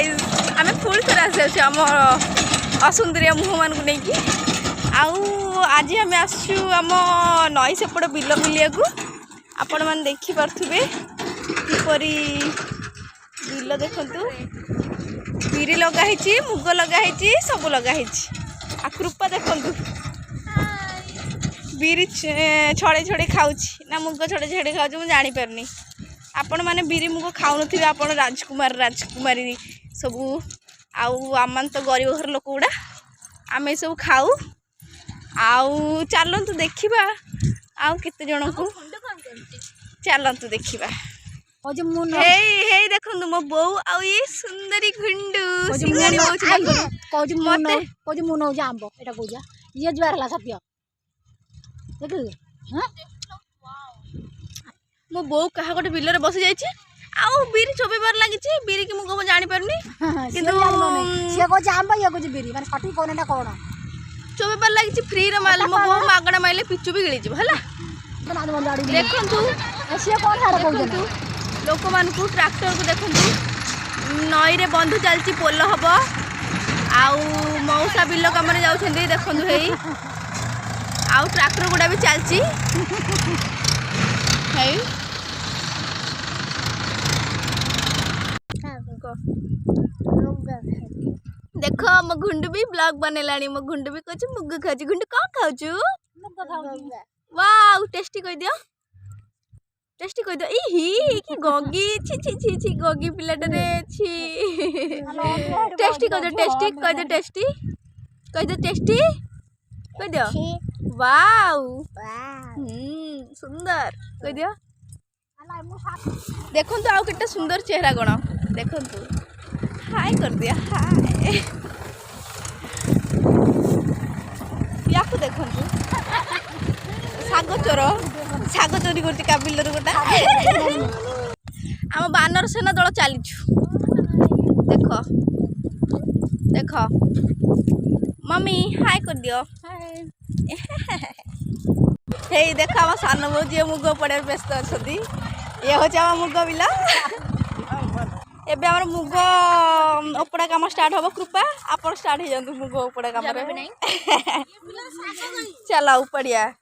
guys आम पुणी थोड़े आसी आम असुंदरिया मुह मान को लेकिन आज आम आम नई सेपट बिल बुलिया आपण मैंने देखिपे किपरी बिल देखु बिरी लगाई मुग लगाई सब लगाई आ कृपा देखु बिरी छड़े छड़े खाऊँ ना मुग छड़े छड़े खाऊँ मुझे जानीपारनी आपण मैंने बिरी मुग खाऊ थे आप राजकुमार राजकुमारी सबू आम तो गरीब घर लोक गुड़ा आम सब खाऊ चलतु देखा आउ केते जन को चलतु देखा देखु मो बो आ सुंदरी घुंडू मो बो कहा गोटे बिल बसी जाइए आउ बिरी चोबेबार लगी बिरी की मुझे जानी पारनी चोबेबार लगी फ्री रे माल मो बो मागणा माइले पिचु भी गिली है देखु लोक मान ट्रैक्टर को देखु नई रे बंध चलती पोल हम आउ मौसा बिल कम जाऊँ देखु आउ ट्रैक्टर गुड़ा भी चलती देख मो घुंडू भी ब्लॉग बनेलानी मो घुंडू भी कहूँ मुग खाऊ घुंडू कौन खाऊ वाओ टेस्टी कह दियो टेस्टी कह दियो ई कि गगी छी छी छी छी गगी पिलाटरे छी टेस्टी कह दियो टेस्टी कह दियो टेस्टी कह दियो टेस्टी कह दियो वाओ सुंदर कह दियो देखो आउ केटे सुंदर चेहरा गण देखो हाय कर दिया हाय या देखु साग चोरी कर बिल गोटा आम बानर सेना दल चलीचु देख देख मम्मी हाय कर दियो हे देख आम सान बो जी मुग पड़े व्यस्त अच्छा ये हूँ आम मुग बिल एबे हमर मुग उपड़ा काम स्टार्ट हम कृपा आप स्टार्ट हो जातु मुग उपड़ा काम चला उपड़िया